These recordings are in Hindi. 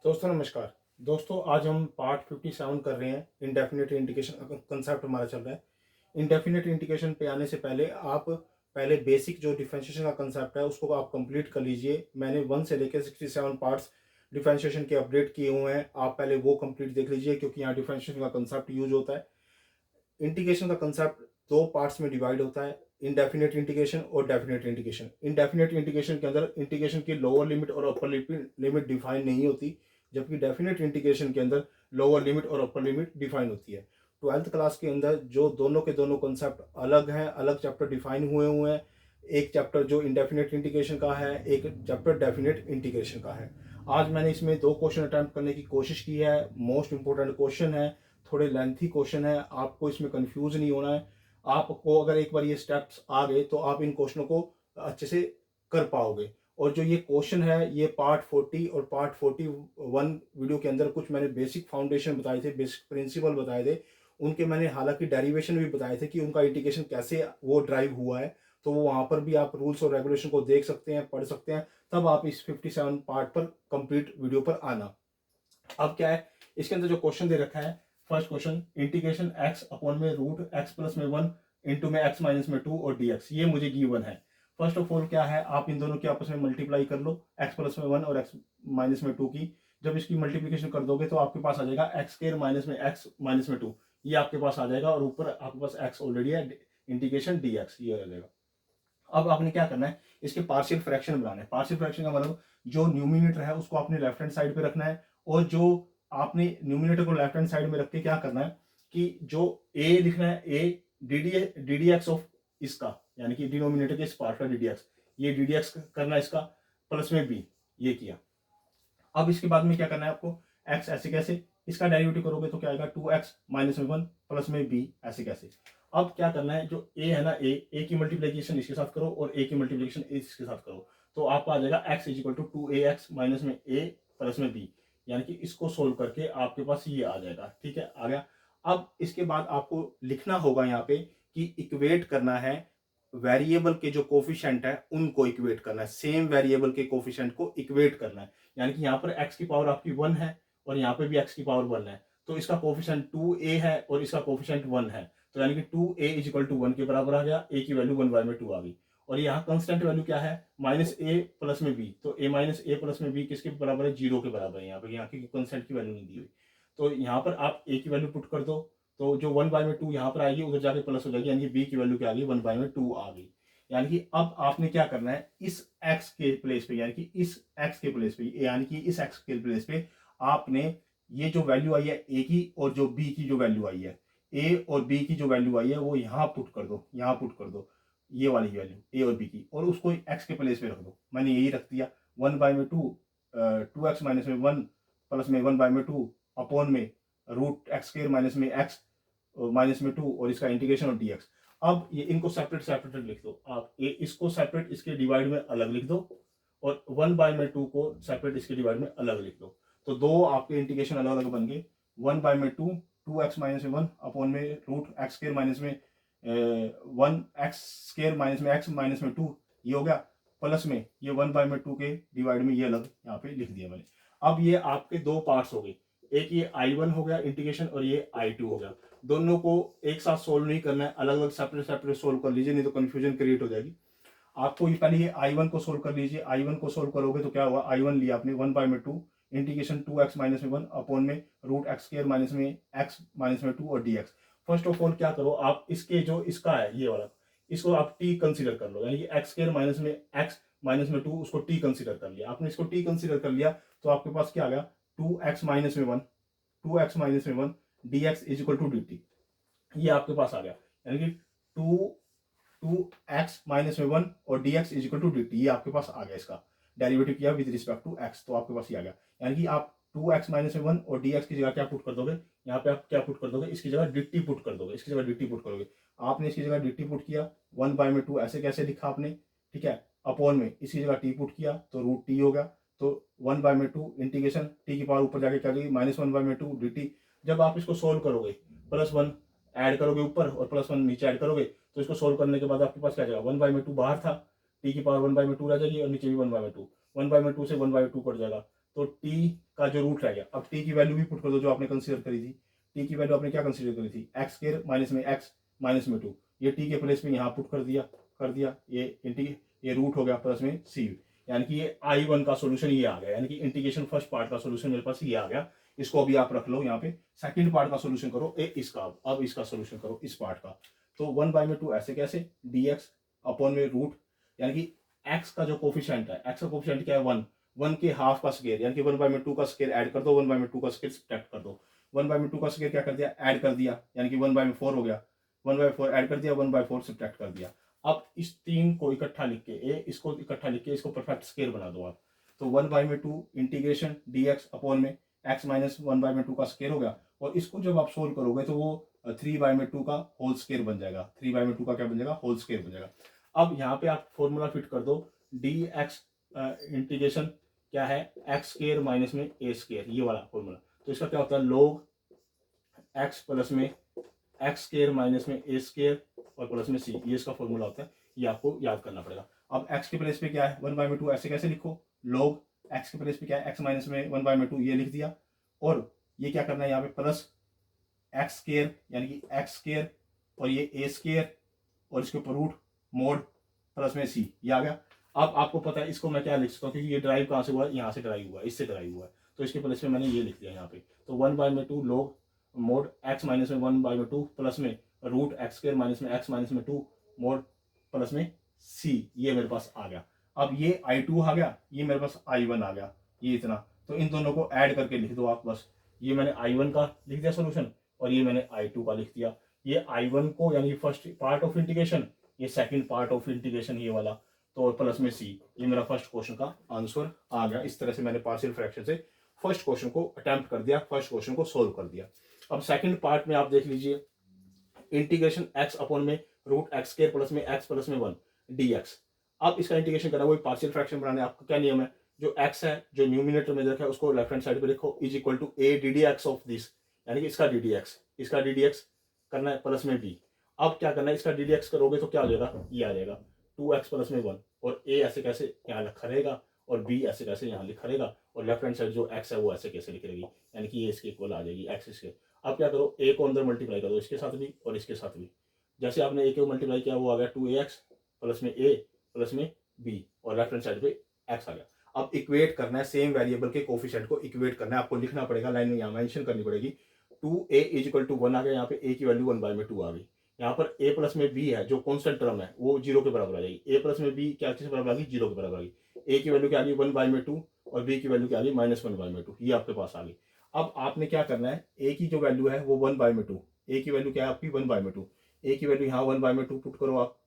दोस्तों नमस्कार। दोस्तों आज हम पार्ट 57 कर रहे हैं। इंडेफिनिट इंडिकेशन कंसेप्ट हमारा चल रहा है। इंडेफिनिट इंडिकेशन पे आने से पहले आप पहले बेसिक जो डिफरेंशिएशन का कंसेप्ट है उसको आप कंप्लीट कर लीजिए। मैंने 1 से लेकर 67 पार्ट्स डिफरेंशिएशन के अपडेट किए हुए हैं। आप पहले वो कंप्लीट देख लीजिए क्योंकि यहाँ डिफरेंशिएशन का कंसेप्ट यूज होता है। इंटीग्रेशन का कंसेप्ट दो पार्ट्स में डिवाइड होता है, इंडेफिनिट इंटीग्रेशन और डेफिनिट इंटीग्रेशन। इंडेफिनिट इंटीग्रेशन के अंदर इंटीग्रेशन की लोअर लिमिट और अपर लिमिट डिफाइन नहीं होती, जबकि डेफिनेट इंटीग्रेशन के अंदर लोअर लिमिट और अपर लिमिट डिफाइन होती है। 12th क्लास के अंदर जो दोनों के दोनों कॉन्सेप्ट अलग हैं, अलग चैप्टर डिफाइन हुए हैं। एक चैप्टर जो इंडेफिनेट इंटीग्रेशन का है, एक चैप्टर डेफिनेट इंटीग्रेशन का है। आज मैंने इसमें दो क्वेश्चन अटैम्प्ट करने की कोशिश की है। मोस्ट इंपोर्टेंट क्वेश्चन है, थोड़े लेंथी क्वेश्चन है, आपको इसमें कंफ्यूज नहीं होना है। आपको अगर एक बार ये स्टेप्स आ गए तो आप इन क्वेश्चनों को अच्छे से कर पाओगे। और जो ये क्वेश्चन है ये पार्ट 40 और पार्ट 41 वीडियो के अंदर कुछ मैंने बेसिक फाउंडेशन बताए थे, बेसिक प्रिंसिपल बताए थे। उनके मैंने हालांकि डेरिवेशन भी बताए थे कि उनका इंटीग्रेशन कैसे वो ड्राइव हुआ है। तो वो वहां पर भी आप रूल्स और रेगुलेशन को देख सकते हैं, पढ़ सकते हैं। तब आप इस 57 पार्ट पर कंप्लीट वीडियो पर आना। अब क्या है इसके अंदर जो क्वेश्चन दे रखा है, first question integration x upon में रूट एक्स प्लस में 1 इंटू में एक्स माइनस में 2 और dx, ये मुझे गिवन है। फर्स्ट ऑफ ऑल क्या है, आप इन दोनों की आपस में मल्टीप्लाई कर लो, एक्स प्लस में 1 और एक्स माइनस में 2 की। जब इसकी मल्टीप्लिकेशन कर दोगे तो आपके पास आ जाएगा एक्स स्क्वायर माइनस में एक्स माइनस में 2, ये आपके पास आ जाएगा। और ऊपर आपके पास एक्स ऑलरेडी है, इंटीग्रेशन dx ये आ जाएगा। अब आपने क्या करना है, इसके पार्शियल फ्रैक्शन बनाना है। पार्शियल फ्रैक्शन का मतलब जो न्यूमिनेटर है उसको आपने लेफ्ट हैंड साइड पे रखना है, और जो आपने न्यूमिनेटर को लेफ्ट हैंड साइड में रख के क्या करना है कि जो ए लिखना है, A D D x of इसका, यानी कि डिनोमिनेटर के इस पार्ट का डी डी एक्स, ये डी डी एक्स करना है इसका, प्लस में बी, ये किया। अब इसके बाद में क्या करना है आपको, एक्स ऐसे कैसे, इसका डेरिवेटिव करोगे तो क्या आएगा 2x माइनस में 1 प्लस में b, ऐसे कैसे। अब क्या करना है, जो a है ना, a की मल्टीप्लीकेशन इसके साथ करो और a की मल्टीप्लीकेशन इसके साथ करो, तो आपको आ जाएगा x equal to 2ax minus में a प्लस में b, यानी कि इसको सोल्व करके आपके पास ये आ जाएगा। ठीक है, आ गया। अब इसके बाद आपको लिखना होगा यहाँ पे कि इक्वेट करना है वेरिएबल के जो कोफिशिएंट है उनको इक्वेट करना है, सेम वेरिएबल के कोफिशिएंट को इक्वेट करना है। यानी कि यहाँ पर x की पावर आपकी 1 है और यहाँ पे भी x की पावर 1 है, तो इसका कोफिशिएंट 2a है और इसका कोफिशिएंट 1 है, तो यानी कि 2a इज इक्वल टू 1 के बराबर आ गया। a की वैल्यू 1/2 आ गई। और यहाँ कंस्टेंट वैल्यू क्या है, माइनस ए प्लस में बी, तो a माइनस ए प्लस में बी किसके बराबर है, 0 के बराबर है। यहाँ की कंस्टेंट की वैल्यू नहीं दी हुई, तो यहाँ पर आप a की वैल्यू पुट कर दो, तो जो 1/2 यहाँ पर आएगी उधर जाके प्लस हो जाएगी, यानी कि b की वैल्यू क्या आ गई, 1/2 आ गई। यानी कि अब आपने क्या करना है, इस x के प्लेस पे, यानी कि इस x के प्लेस पे, यानी कि इस x के प्लेस पे आपने ये जो वैल्यू आई है a की और जो b की जो वैल्यू आई है, a और b की जो वैल्यू आई है वो यहाँ पुट कर दो, यहाँ पुट कर दो ये वाली वैल्यू a और b की, और उसको x के प्लेस पे रख दो। मैंने यही रख दिया 1/2 2x माइनस में 1 प्लस में 1/2 अपॉन में रूट एक्स स्क्वायर माइनस में x माइनस में 2 और इसका इंटीग्रेशन और dx। अब ये इनको सेपरेट सेपरेट लिख दो आप, ये इसको सेपरेट इसके डिवाइड में अलग लिख दो और 1/2 को सेपरेट इसके डिवाइड में अलग लिख दो, तो दो आपके इंटीग्रेशन अलग अलग बन गए। 1/2 2x माइनस में 1 अपॉन में रूट एक्स स्क्वायर माइनस में 1 एक्स स्क्वायर माइनस में x माइनस में 2, ये हो गया, प्लस में ये 1/2 के डिवाइड में ये अलग यहाँ पे लिख दिया मैंने। अब ये आपके दो पार्ट्स हो गए, एक ये I1 हो गया इंटीग्रेशन और ये I2 हो गया। दोनों को एक साथ सोल्व नहीं करना है, अलग अलग सेपरेट सेपरेट सोल्व कर लीजिए, नहीं तो कंफ्यूजन क्रिएट हो जाएगी। आपको ये पहले ये I1 को सोल्व कर लीजिए। I1 को सोल्व करोगे तो क्या हुआ, I1 लिया आपने 1/2 इंटीग्रेशन 2x माइनस में 1 अपॉन में रूट एक्स स्क्वायर माइनस में x माइनस में 2 और dx। फर्स्ट ऑफ ऑल क्या करो आप, इसके जो इसका है ये वाला, इसको आप t कंसीडर कर लो, यानी कि एक्स स्क्वायर माइनस में x माइनस में 2 उसको t कंसीडर कर लिया आपने। इसको t कंसीडर कर लिया तो आपके पास क्या आ गया, 2x माइनस में 1 2x माइनस में 1 dx is equal to dt, ये आपके पास आ गया। यानी कि 2x माइनस में 1 और dx is equal to dt, ये आपके पास आ गया। इसका डेरिवेटिव किया विद रिस्पेक्ट टू x, तो आपके पास ये आ गया। यानी कि आप 2x माइनस में 1 और dx की जगह क्या पुट कर दोगे, यहाँ पे आप क्या पुट कर दोगे, इसकी जगह dt पुट कर दोगे, इसकी जगह dt पुट करोगे। आपने इसकी जगह dt पुट किया, 1/2 ऐसे कैसे लिखा आपने, ठीक है, अपॉन में इसकी जगह t पुट किया तो रूट t हो गया, तो 1/2 इंटीग्रेशन t की पावर ऊपर जाके क्या गई -1/2 dt। जब आप इसको सोल्व करोगे, +1 ऐड करोगे ऊपर और +1 नीचे ऐड करोगे, तो इसको सोल्व करने के बाद आपके पास क्या जाएगा, 1/2 बाहर था, t की पावर 1/2 रह जाएगी और नीचे भी 1/2, 1/2 से 1/2 कट जाएगा, तो टी का जो रूट रह गया, अब टी की वैल्यू भी पुट कर दो जो आपने कंसीडर करी थी। टी की वैल्यू आपने क्या कंसीडर करी थी, एक्स स्क्वायर माइनस में एक्स माइनस में 2, ये टी के प्लेस में यहाँ पुट कर दिया, ये रूट हो गया प्लस में सी, यानी कि ये I1 का सोल्यूशन ये आ गया, यानी कि इंटीग्रेशन फर्स्ट पार्ट का सोल्यूशन मेरे पास ये आ गया। इसको अभी आप रख लो यहाँ पे, सेकंड पार्ट का सोल्यूशन करो इसका, अब इसका सोल्यूशन करो इस पार्ट का। तो 1/2 ऐसे कैसे, dx अपॉन में रूट, यानी कि x का जो कोफिशिएंट है, x का कोफिशिएंट क्या है 1, 1 के हाफ का स्क्वायर, यानी कि 1/2 का स्क्वायर ऐड कर दो, 1/2 का स्क्वायर सब्ट्रैक्ट कर दो। 1/2 का स्क्वायर क्या कर दिया, ऐड कर दिया, यानी कि 1/4 हो गया, 1/4 ऐड कर दिया, 1/4 सब्ट्रैक्ट कर दिया। अब इस तीन को इकट्ठा लिख के, इसको इकट्ठा लिख के इसको परफेक्ट स्क्वायर बना दो आप। तो 1/2 इंटीग्रेशन dx अपॉन में x माइनस 1/2 का स्क्वायर हो गया, और इसको जब आप सोल्व करोगे तो वो 3/2 का होल स्क्वायर बन जाएगा, 3/2 का क्या बन जाएगा, होल स्क्वायर बन जाएगा। अब यहाँ पे आप फॉर्मूला फिट कर दो, dx इंटीग्रेशन क्या है, एक्स स्क्वायर माइनस में ए स्क्वायर, ये वाला फॉर्मूला। तो इसका क्या होता है, लोग एक्स प्लस में एक्स स्क्वायर माइनस में ए स्क्वायर और प्लस में सी, ये इसका फॉर्मूला होता है, ये आपको याद करना पड़ेगा। अब एक्स के प्लेस पे क्या है 1/2, ऐसे कैसे लिखो, लोग एक्स के प्लेस पे क्या है, एक्स माइनस में 1/2, ये लिख दिया, और ये क्या करना है यहाँ पे प्लस एक्स स्क्वायर, यानी कि एक्स स्क्वायर और ये ए स्क्वायर और इसके ऊपर रूट मोड प्लस में सी, ये आ गया। अब आपको पता है इसको मैं क्या लिख सकता हूँ, क्योंकि ये ड्राइव कहाँ से हुआ है, यहाँ से ड्राइव हुआ है, इससे ड्राइव हुआ है, तो इसके प्लेस में मैंने ये लिख दिया यहाँ पे। तो 1/2 लोग मोड एक्स माइनस में 1/2 प्लस में रूट एक्स स्क्वायर माइनस में एक्स माइनस में 2 मोड प्लस में सी, ये मेरे पास आ गया। अब ये I2 आ गया, ये मेरे पास I1 आ गया, ये इतना। तो इन दोनों को ऐड करके लिख दो आप बस, ये मैंने I1 का लिख दिया सोल्यूशन, और ये मैंने I2 का लिख दिया। ये I1 को यानी फर्स्ट पार्ट ऑफ इंटीग्रेशन, ये सेकंड पार्ट ऑफ इंटीग्रेशन ये वाला, तो प्लस में सी, ये मेरा फर्स्ट क्वेश्चन का आंसर आ गया। इस तरह से मैंने पार्शियल फ्रैक्शन से फर्स्ट क्वेश्चन को अटेम्प्ट कर दिया, फर्स्ट क्वेश्चन को सोल्व कर दिया। अब सेकंड पार्ट में आप देख लीजिए, इंटीग्रेशन एक्स अपॉन में रूट एक्स स्क्वायर प्लस में एक्स प्लस में 1 dx। अब इसका इंटीग्रेशन करना, वही पार्शियल फ्रैक्शन बनाने, आपका क्या नियम है, जो x है जो न्यूमिनेटर में रखा है उसको लेफ्ट हैंड साइड पे लिखो, is equal to a ddx of this, यानी कि इसका ddx करना है प्लस में b। अब क्या करना है, इसका ddx करोगे तो क्या हो जाएगा, ये आ जाएगा 2x प्लस में 1, और a ऐसे कैसे यहाँ लिखा रहेगा, और b ऐसे कैसे यहाँ लिखा रहेगा, और लेफ्ट हैंड साइड जो x है वो ऐसे कैसे लिख रहेगी, यानी कि ये इसके इक्वल आ जाएगी x इसके। अब क्या करो, a को अंदर मल्टीप्लाई कर दो, इसके साथ भी और इसके साथ भी। जैसे आपने a को मल्टीप्लाई किया वो आ गया 2ax प्लस में a प्लस में b, और लेफ्ट हैंड साइड पे x आ गया। अब इक्वेट करना है, सेम वेरिएबल के कोफिशिएंट को इक्वेट करना है, आपको लिखना पड़ेगा, लाइन में यहाँ मेंशन करनी पड़ेगी। 2a इज इक्वल टू 1 आ गया, यहाँ पे a की वैल्यू 1/2 आ गई। यहाँ पर a प्लस में b है जो कॉन्स्टेंट टर्म है वो 0 के बराबर आ जाएगी, a प्लस में b क्या किसके बराबर आ गई, 0 के बराबर आ गई। a की वैल्यू क्या आ गई 1/2 और b की वैल्यू क्या आ गई -1/2, ये आपके पास आ गई। अब आपने क्या करना है, a की जो वैल्यू है वो 1/2, a की वैल्यू क्या है आपकी 1/2, a की वैल्यू यहाँ 1/2 पुट करो आप,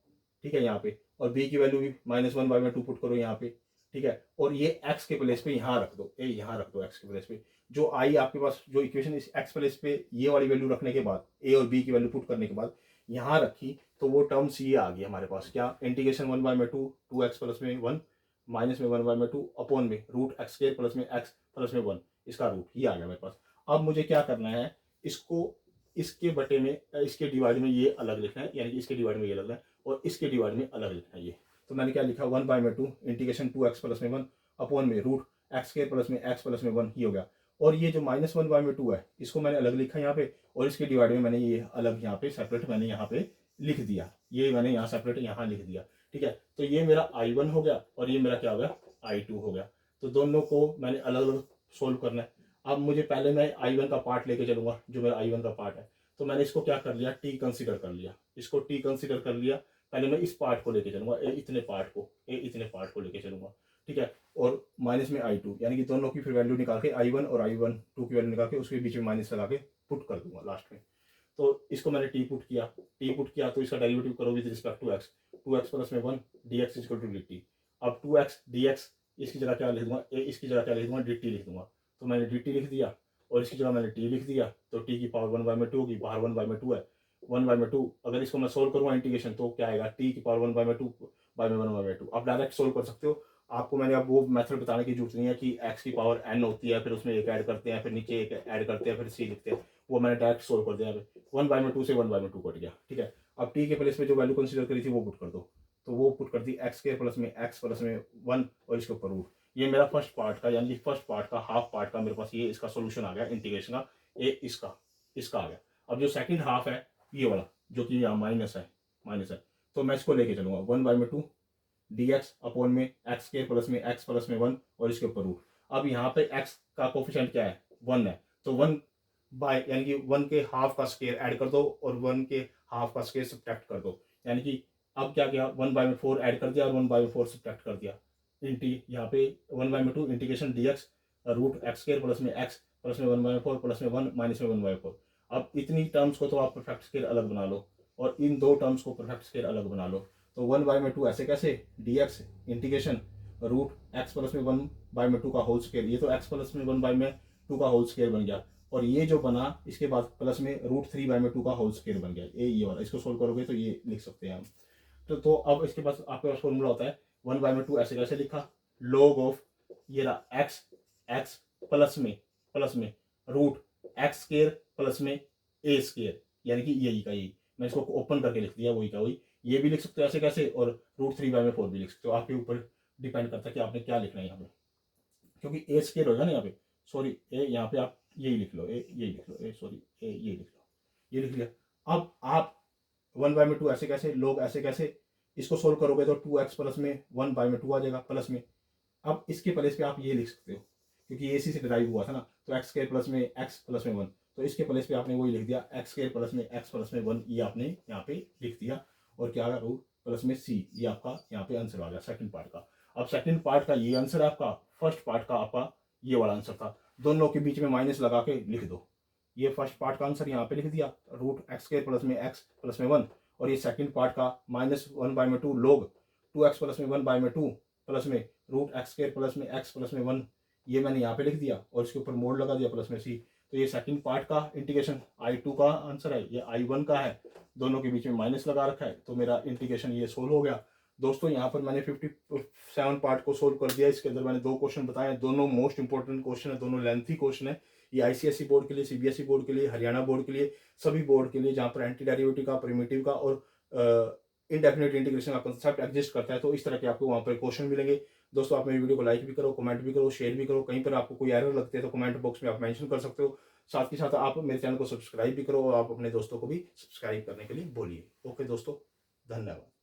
ठीक है यहाँ पे, और b की वैल्यू भी -1/2 पुट करो यहाँ पे, ठीक है। और ये x के प्लेस पे यहाँ रख दो, a यहाँ रख दो x के प्लेस पे, जो i आपके पास जो इक्वेशन इस x प्लेस पे ये वाली वैल्यू रखने के बाद, a और b की वैल्यू पुट करने के बाद यहाँ रखी, तो वो टर्म्स ये आ गई हमारे पास, क्या, इंटीग्रेशन 1/2 2x प्लस में 1 माइनस में 1/2 अपॉन में रूट एक्स स्क्वायर प्लस में x प्लस में 1, इसका रूट ये आ गया मेरे पास। अब मुझे क्या करना है, इसको इसके बटे में इसके डिवाइड में ये अलग लिखना है, यानी कि इसके डिवाइड में ये लगना है और इसके डिवाइड में अलग लिखना है ये। तो मैंने क्या लिखा 1/2 इंटीग्रेशन 2x प्लस में 1 अपॉन में रूट एक्स स्क्वायर प्लस में x प्लस में 1, ये हो गया। और ये जो -1/2 है इसको मैंने अलग लिखा यहाँ पे, और इसके डिवाइड में मैंने ये अलग यहाँ पे सेपरेट मैंने यहाँ पे लिख दिया, ये मैंने यहाँ सेपरेट यहाँ लिख दिया, ठीक है। तो ये मेरा I1 हो गया और ये मेरा क्या हो गया I2 हो गया। तो दोनों को मैंने अलग अलग सोल्व करना है। अब मुझे पहले मैं I1 का पार्ट लेके चलूंगा, जो मेरा I1 का पार्ट है, तो मैंने इसको क्या कर लिया, टी कंसीडर कर लिया, इसको टी कंसीडर कर लिया। पहले मैं इस पार्ट को लेके चलूंगा, इतने पार्ट को लेके चलूंगा, ठीक है। और माइनस में I2, यानी कि दोनों की फिर वैल्यू निकाल के I1 और I1 2 की वैल्यू निकाल के उसके बीच में माइनस लगा के पुट कर दूंगा लास्ट में। तो इसको मैंने टी पुट किया तो इसका डेरिवेटिव करो with respect to x, 2x plus में 1 dx इक्वल टू dt। अब 2x dx इसकी जगह क्या लिख दूंगा, इसकी जगह क्या लिख दूंगा, dt लिख दूंगा। तो मैंने dt लिख दिया और इसकी जगह मैंने t लिख दिया, तो t की पावर 1/2 होगी, बाहर 1/2 है, 1/2। अगर इसको मैं सोल्व करूँगा इंटीग्रेशन तो क्या आएगा, t की पावर 1/2 बाय में 1/2। आप डायरेक्ट सोल्व कर सकते हो, आपको मैंने अब वो मेथड बताने की जरूरत नहीं है कि x की पावर n होती है, फिर उसमें एक ऐड करते हैं, फिर नीचे एक ऐड करते हैं, फिर c लिखते हैं, वो मैंने डायरेक्ट सोल्व कर दिया। 1/2 से 1/2 कट गया, ठीक है। अब t के प्लेस में जो वैल्यू कंसीडर करी थी वो पुट कर दो, तो वो पुट कर दी एक्स स्क्वायर प्लस में 1 और इसके ऊपर रूट, ये मेरा फर्स्ट पार्ट का यानी फर्स्ट पार्ट का हाफ पार्ट का मेरे पास ये इसका सोल्यूशन आ गया इंटीग्रेशन का, ये इसका इसका आ गया। अब जो सेकंड हाफ है ये वाला जो कि यहाँ माइनस है, तो मैं इसको लेके चलूंगा 1/2 dx अपॉन में एक्स के प्लस में 1 और इसके ऊपर रूट। अब यहाँ पे x का कोफिशिएंट क्या है 1 है, तो 1 बाय यानी कि 1 के हाफ का स्केयर ऐड कर दो और 1 के हाफ का स्केयर सब्ट्रैक्ट कर दो, यानी कि अब क्या किया 1/4 ऐड कर दिया और 1/4 सब्ट्रैक्ट कर दिया। इंटी यहाँ पे 1/2 integration dx root x square plus में x प्लस में 1/4 प्लस में 1 माइनस में 1/4। अब इतनी टर्म्स को तो आप परफेक्ट स्केयर अलग बना लो और इन दो टर्म्स को परफेक्ट स्केयर अलग बना लो। तो 1/2 ऐसे कैसे dx integration root x plus में 1/2 का होल स्केयर, ये तो x प्लस में 1/2 का होल स्केयर बन गया और ये जो बना इसके बाद प्लस में √3/2 का होल स्केयर बन गया, ये वाला। इसको सोल्व करोगे तो ये लिख सकते हैं हम। तो अब इसके पास आपके पास फॉर्मूला होता है 1/2 ऐसे कैसे लिखा, log ऑफ ये रहा x प्लस में रूट एक्स स्केयर प्लस में ए स्केयर, यानी कि यही का यही। मैं इसको ओपन करके लिख दिया वही का वही। ये भी लिख सकते हो ऐसे कैसे और √3/4 भी लिख सकते हो, आपके ऊपर डिपेंड करता है कि आपने क्या लिखना है यहाँ पे, क्योंकि ए स्केयर होगा ना यहाँ पे, सॉरी ए यहाँ पे आप यही लिख लो, ए यही लिख लो, ए सॉरी ए ये लिख लो, ये लिख लिया। अब आप 1/2 ऐसे कैसे, लोग ऐसे कैसे, इसको सोल्व करोगे तो 2x प्लस में 1/2 आ जाएगा प्लस में। अब इसके प्लेस पे आप ये लिख सकते हो क्योंकि ये इसी से डिराइव हुआ था ना, तो एक्स स्केयर प्लस में एक्स प्लस में 1, तो इसके प्लेस पे आपने वही लिख दिया एक्स स्केयर प्लस में एक्स प्लस में 1, ये आपने यहाँ पे लिख दिया। और क्या आ गया रूट प्लस में सी, ये आपका यहाँ पे आंसर आ गया सेकंड पार्ट का। अब सेकंड पार्ट का ये आंसर है आपका, फर्स्ट पार्ट का आपका ये वाला आंसर था। दोनों के बीच में माइनस लगा के लिख दो, ये फर्स्ट पार्ट का आंसर यहाँ पे लिख दिया रूट एक्स स्केयर प्लस में एक्स प्लस में 1, और ये सेकंड पार्ट का -1/2 लोग 2x प्लस में 1/2 प्लस में रूट एक्स स्केयर प्लस में एक्स प्लस में 1, ये मैंने यहाँ पे लिख दिया और इसके ऊपर मोड लगा दिया प्लस में सी। तो ये सेकंड पार्ट का इंटीग्रेशन I2 का आंसर है, ये I1 का है, दोनों के बीच में माइनस लगा रखा है, तो मेरा इंटीग्रेशन ये सोल्व हो गया। दोस्तों यहाँ पर मैंने 57 पार्ट को सोल्व कर दिया। इसके अंदर मैंने 2 क्वेश्चन बताए, दोनों मोस्ट इंपॉर्टेंट क्वेश्चन है, दोनों लेंथी क्वेश्चन है। ये ICSE बोर्ड के लिए, CBSE बोर्ड के लिए, हरियाणा बोर्ड के लिए, सभी बोर्ड के लिए जहाँ पर एंटी डेरिवेटिव का, प्रिमिटिव का और इनडेफिनेट इंटीग्रेशन का कंसेप्ट एग्जिस्ट करता है, तो इस तरह के आपको वहाँ पर क्वेश्चन मिलेंगे। दोस्तों आप मेरी वीडियो को लाइक भी करो, कमेंट भी करो, शेयर भी करो। कहीं पर आपको कोई एरर लगती है तो कमेंट बॉक्स में आप मेंशन कर सकते हो। साथ ही साथ आप मेरे चैनल को सब्सक्राइब भी करो और आप अपने दोस्तों को भी सब्सक्राइब करने के लिए बोलिए। ओके दोस्तों, धन्यवाद।